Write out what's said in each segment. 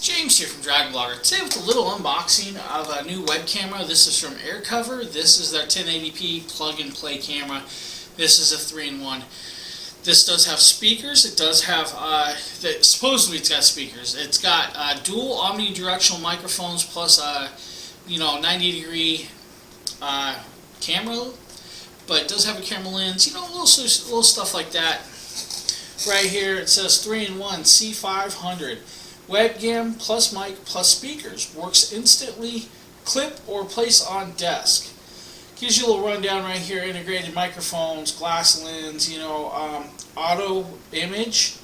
James here from Dragon Blogger. Today with a little unboxing of a new web camera. This is from AirCover. This is their 1080p plug-and-play camera. This is a 3-in-1. This does have speakers. It does have, supposedly it's got speakers. It's got dual omnidirectional microphones plus 90-degree camera. But it does have a camera lens, little stuff like that. Right here it says 3-in-1 C500. Webcam plus mic plus speakers. Works instantly, clip or place on desk. Gives you a little rundown right here. Integrated microphones, glass lens, auto image.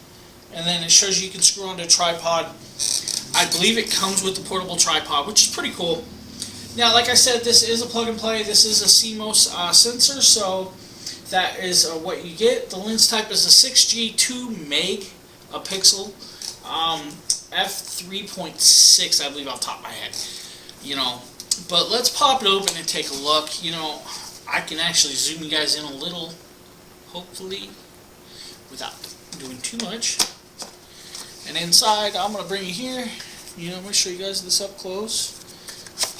And then it shows you can screw onto a tripod. I believe it comes with the portable tripod, which is pretty cool. Now, like I said, this is a plug and play. This is a CMOS sensor, so that is what you get. The lens type is a 6G 2 megapixel. F3.6, I believe, off the top of my head. But let's pop it open and take a look. I can actually zoom you guys in a little, hopefully, without doing too much. And inside, I'm going to bring you here. I'm going to show you guys this up close.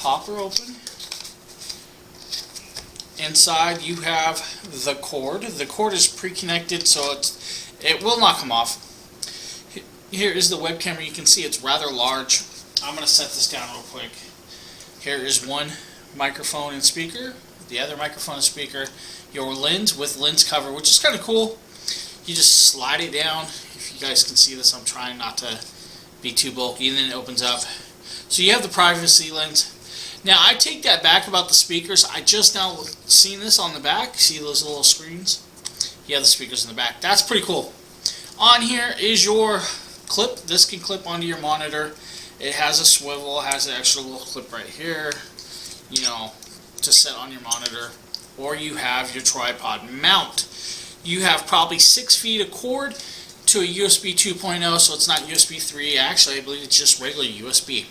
Pop her open. Inside, you have the cord. The cord is pre-connected, so it will not come off. Here is the web camera. You can see it's rather large. I'm going to set this down real quick. Here is one microphone and speaker. The other microphone and speaker. Your lens with lens cover, which is kind of cool. You just slide it down. If you guys can see this, I'm trying not to be too bulky. And then it opens up. So you have the privacy lens. Now, I take that back about the speakers. I just now seen this on the back. See those little screens? You have the speakers in the back. That's pretty cool. On here is your clip. This can clip onto your monitor. It has a swivel, has an extra little clip right here, to set on your monitor. Or you have your tripod mount. You have probably 6 feet of cord to a USB 2.0, so it's not USB 3. Actually, I believe it's just regular USB.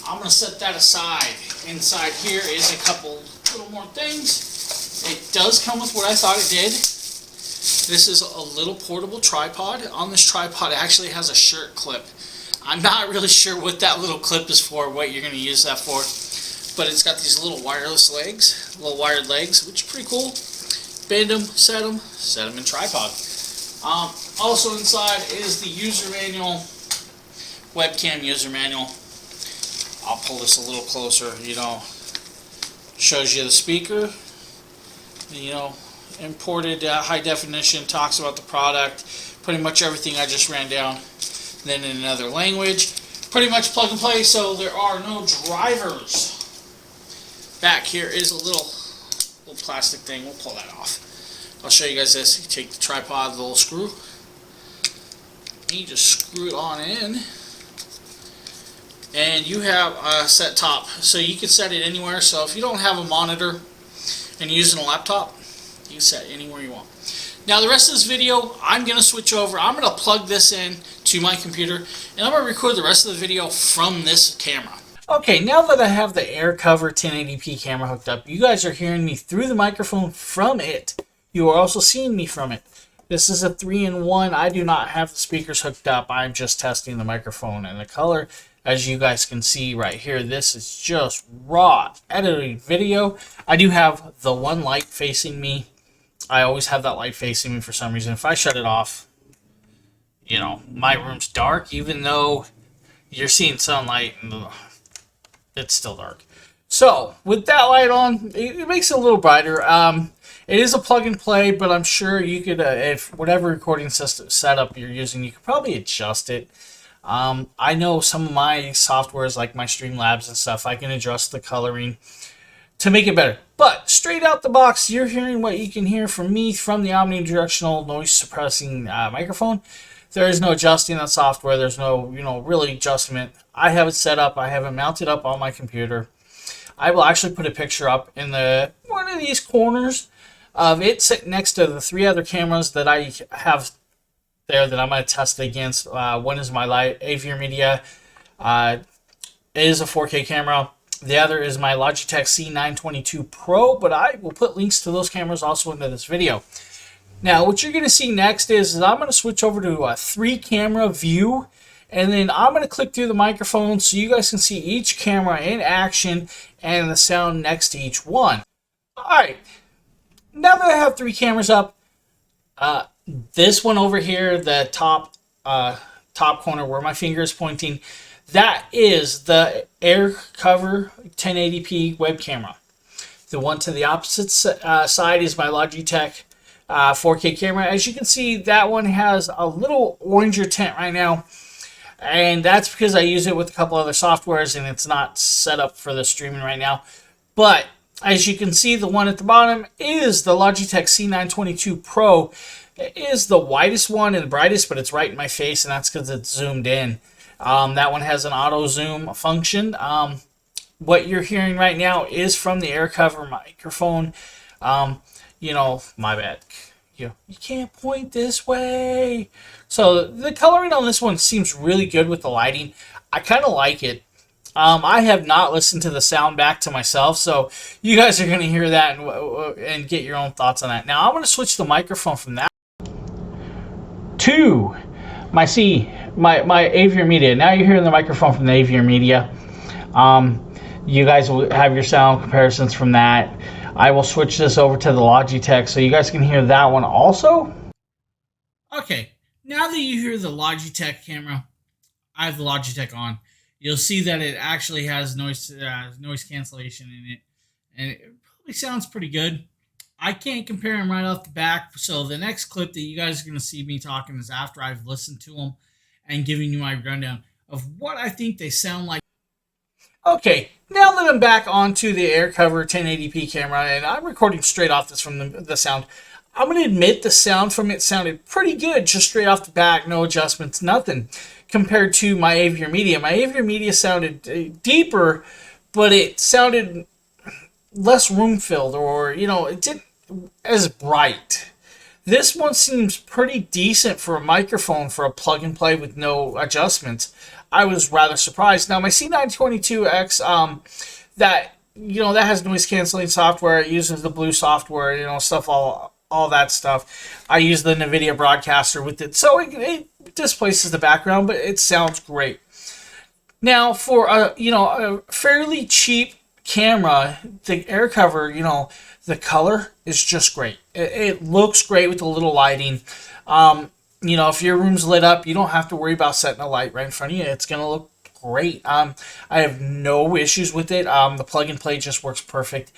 I'm going to set that aside. Inside here is a couple little more things. It does come with what I thought it did. This is a little portable tripod. On this tripod, it actually has a shirt clip. I'm not really sure what that little clip is for, what you're going to use that for. But it's got these little wireless legs, little wired legs, which is pretty cool. Bend them, set them in tripod. Also inside is the user manual, webcam user manual. I'll pull this a little closer, shows you the speaker, imported high definition, talks about the product, pretty much everything I just ran down. Then in another language, pretty much plug and play, so there are no drivers. Back here is a little plastic thing. We'll pull that off. I'll show you guys this. You take the tripod, the little screw, you just screw it on in, and you have a set top, so you can set it anywhere. So if you don't have a monitor and you're using a laptop, you can set it anywhere you want. Now the rest of this video, I'm going to switch over. I'm going to plug this in to my computer, and I'm going to record the rest of the video from this camera. Okay, now that I have the AirCover 1080p camera hooked up, you guys are hearing me through the microphone from it. You are also seeing me from it. This is a 3-in-1. I do not have the speakers hooked up. I'm just testing the microphone and the color. As you guys can see right here, this is just raw edited video. I do have the one light facing me. I always have that light facing me for some reason. If I shut it off, my room's dark, even though you're seeing sunlight, and it's still dark. So, with that light on, it makes it a little brighter. It is a plug and play, but I'm sure you could, if whatever recording system setup you're using, you could probably adjust it. I know some of my softwares, like my Streamlabs and stuff, I can adjust the coloring to make it better. But straight out the box, you're hearing what you can hear from me from the omnidirectional noise suppressing microphone. There is no adjusting that software. There's no, really adjustment. I have it set up. I have it mounted up on my computer. I will actually put a picture up in one of these corners of it sitting next to the 3 other cameras that I have there that I'm going to test against. One is my Avier Media. It is a 4K camera. The other is my Logitech C922 Pro, but I will put links to those cameras also into this video. Now, what you're going to see next is I'm going to switch over to a 3-camera view, And then I'm going to click through the microphone so you guys can see each camera in action and the sound next to each one. Alright, now that I have 3 cameras up, this one over here, the top corner where my finger is pointing, that is the AirCover 1080p web camera. The one to the opposite side is my Logitech 4K camera. As you can see, that one has a little oranger tint right now, and that's because I use it with a couple other softwares and it's not set up for the streaming right now. But as you can see, the one at the bottom is the Logitech C922 Pro. It is the widest one and the brightest, but it's right in my face, and that's because it's zoomed in. That one has an auto zoom function. What you're hearing right now is from the AirCover microphone. You know, my bad. You can't point this way. So the coloring on this one seems really good with the lighting. I kind of like it. I have not listened to the sound back to myself, so you guys are going to hear that and get your own thoughts on that. Now I'm going to switch the microphone from that to my Aviar Media. Now you're hearing the microphone from the Aviar Media. You guys will have your sound comparisons from that. I will switch this over to the Logitech so you guys can hear that one also. Okay, now that you hear the Logitech camera, I have the Logitech on. You'll see that it actually has noise cancellation in it, and it probably sounds pretty good. I can't compare them right off the back, so the next clip that you guys are going to see me talking is after I've listened to them and giving you my rundown of what I think they sound like. Okay, now that I'm back onto the AirCover 1080p camera, and I'm recording straight off this from the sound, I'm going to admit the sound from it sounded pretty good, just straight off the back, no adjustments, nothing, compared to my Aviar Media. My Aviar Media sounded deeper, but it sounded less room-filled, or, you know, it didn't as bright. This one seems pretty decent for a microphone for a plug-and-play with no adjustments. I was rather surprised. Now, my C922X, that has noise-canceling software. It uses the Blue software, stuff, all that stuff. I use the NVIDIA broadcaster with it, so it displaces the background, but it sounds great. Now, for a fairly cheap camera, the AirCover, the color is just great. It looks great with a little lighting. If your room's lit up, you don't have to worry about setting a light right in front of you. It's going to look great. I have no issues with it. The plug and play just works perfect.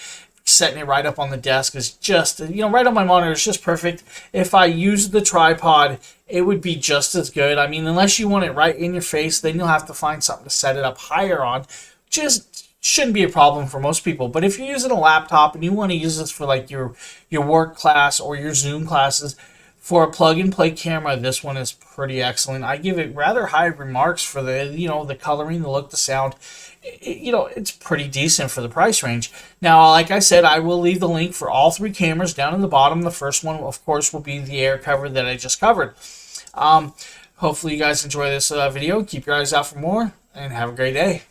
Setting it right up on the desk is just, right on my monitor is just perfect. If I use the tripod, it would be just as good. I mean, unless you want it right in your face, then you'll have to find something to set it up higher on. Just shouldn't be a problem for most people. But if you're using a laptop and you want to use this for like your work class or your Zoom classes, for a plug-and-play camera, this one is pretty excellent. I give it rather high remarks for the coloring, the look, the sound. It's pretty decent for the price range. Now, like I said, I will leave the link for all 3 cameras down in the bottom. The first one, of course, will be the AirCover that I just covered. Hopefully you guys enjoy this video. Keep your eyes out for more, and have a great day.